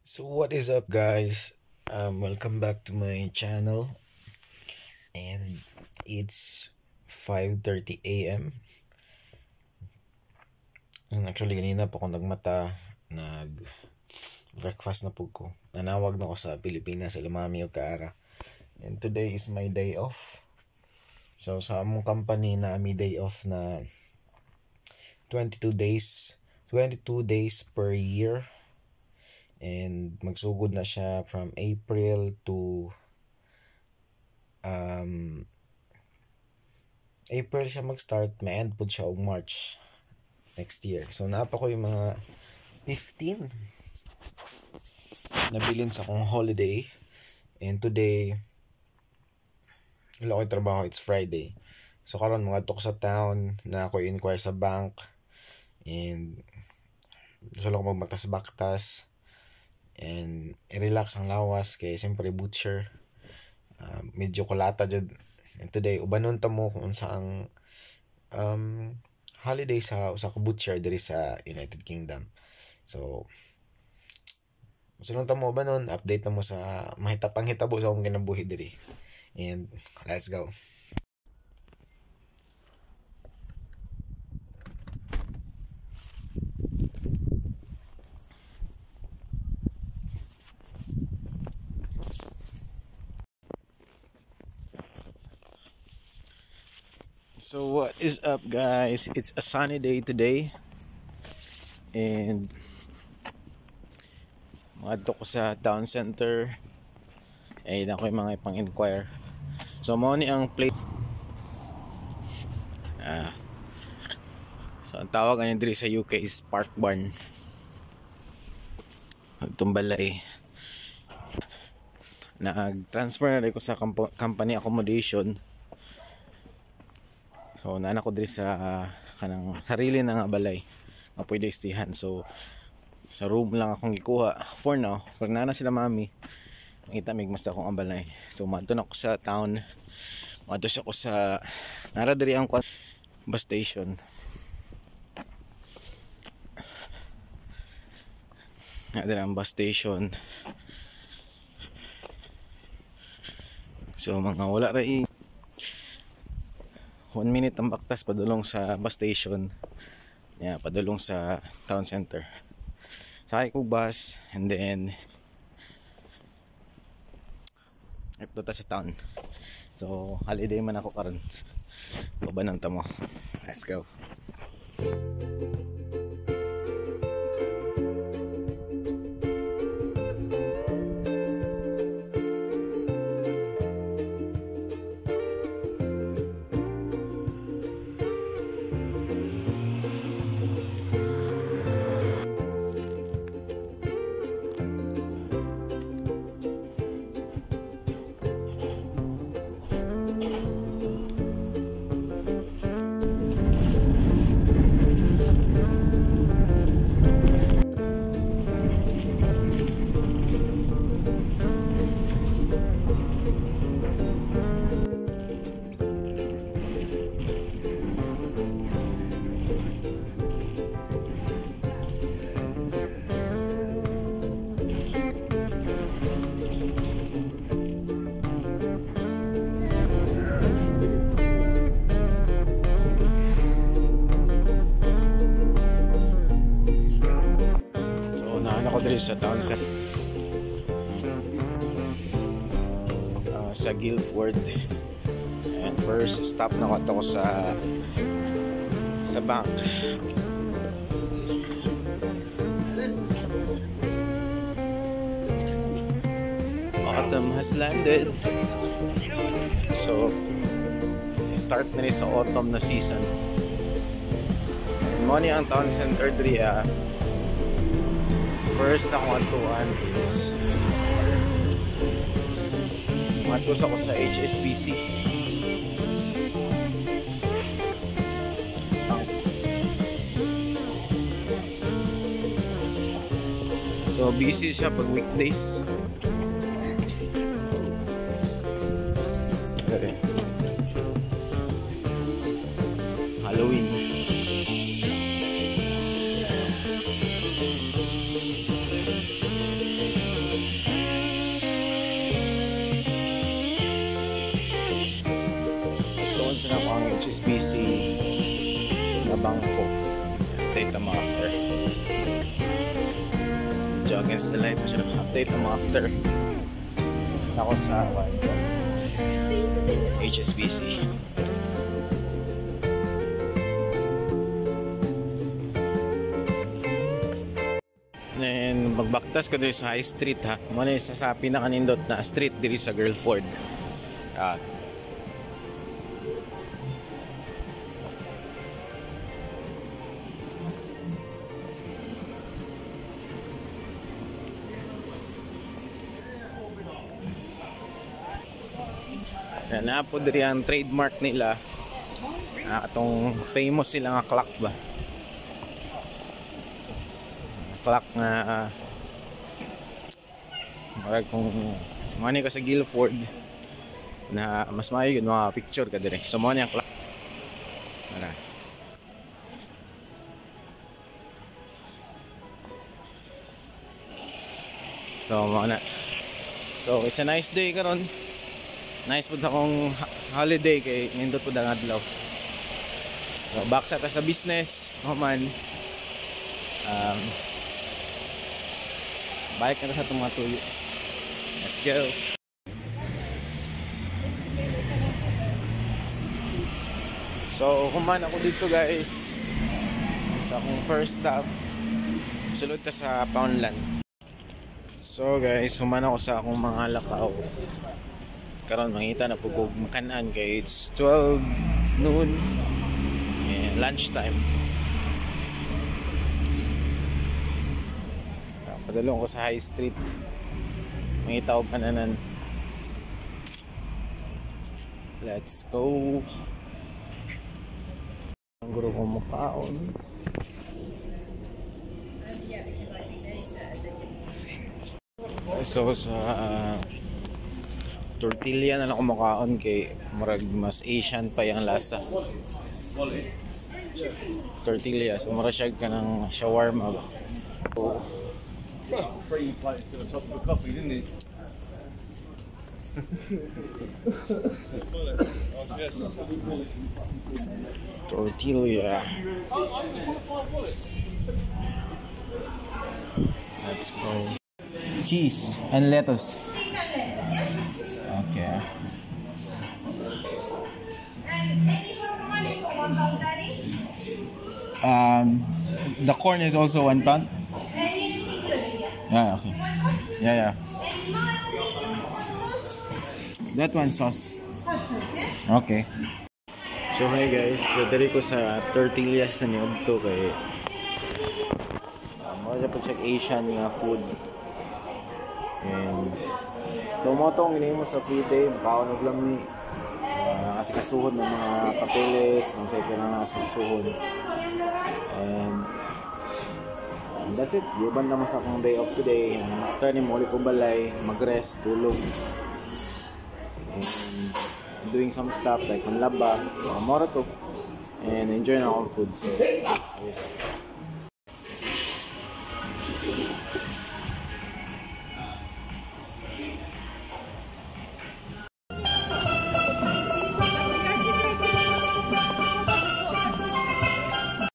So what is up, guys? Welcome back to my channel, and it's 5:30 a.m. And actually kanina pa ako nagmata, nag breakfast na po ko. Nanawag na ako sa Pilipinas sa Lumami o Kaara. And today is my day off. So sa among company na may day off na 22 days 22 days per year. And magsugod na siya from April to April siya mag-start, may end po siya og March next year. So napa ko yung mga 15 nabilin sa akong holiday. And today wala ko trabaho, it's Friday. So karon mga tok sa town na ako inquire sa bank, and gusto lang ko magbatas-baktas and i-relax ang lawas kay siyempre butcher, medyo kulata jud. And today ubanon ta mo kung saang holiday sa usa ka butcher diri sa United Kingdom. So gusto lang ta mo ubanon, update na mo sa mahitapang hitabo sa akong kinabuhi diri. And let's go. So what is up, guys? It's a sunny day today, and madto ko sa town center ay na ko yung mga ipang-inquire. So mo ni ang place, so ang tawag ani diri sa UK is Park Barn. Tumbalay. Nag-transfer na ko sa company accommodation. So nana ko diri sa kanang sarili na nga balay nga pwede istihan. So sa room lang akong gikuha for now. Pag nana sila mami, makita mig mas akong balay. So madto na ko sa town. Madto siya ko sa nara diri ang bus station. Nara ang bus station. So mga wala ra 1 minute ang baktas padulong sa bus station. Yeah, padulong sa town center. Sakay ko bus and then ito ta sa town. So holiday man ako karon. Babanan ta mo. Let's go. Sa town sa Guildford, and first stop na ko sa bank. Autumn has landed, so start na rin sa autumn na season. Mo ni ang town center diri. First na kung atuan is matus ako sa HSBC. So busy siya pag weekdays. Halloween. medyo against the light. Siya update mo after. Ako sa HSBC. And magbaktas ko dito sa High Street ha. Muna yung sa pinakanindot na street dito sa Guildford. Yan na po diri ang trademark nila. Atong famous sila nga clock ba. Clock nga marag kung mani ka sa Guildford na mas maayo yun mga picture ka dire. So mo ni ang clock. Ara. So mo na. So it's a nice day karon. Nice po sa akong holiday kay nindot po ang adlaw. So back sa business, man. Balik na sa itong mga tuyo. Let's go. So kuman ako dito guys sa akong first stop. Sulod ka sa Poundland. So guys, human ako sa akong mga lakaw. Karon mangita na pugog makanan kay it's 12 noon and lunchtime. Padalong ko sa High Street. Mangita og kananan. Let's go. Ang guro ko makaon. So sa tortilla na lang ako makaon kay murag mas Asian pa yung lasa. Tortilla, so mura siya ka ng shawarma ba. Three plates to the top of a coffee, didn't he? Tortilla. Let's go. Cheese and lettuce. Okay. The corn is also 1 pound. Yeah, okay. Yeah. That one sauce. Okay. So hi guys, so dali ko sa tortillas na niyo to kay mga po check Asian nga food. And so mo tong ginahin mo sa free day, makaon lang ni kasi kasuhod ng mga papeles, ng sa ito na nasusuhod. And that's it. Yuban naman sa akong day off today. After ni muli kong balay, mag-rest, tulog. And doing some stuff like manlaba, mora to. And enjoy na akong food. So, yes.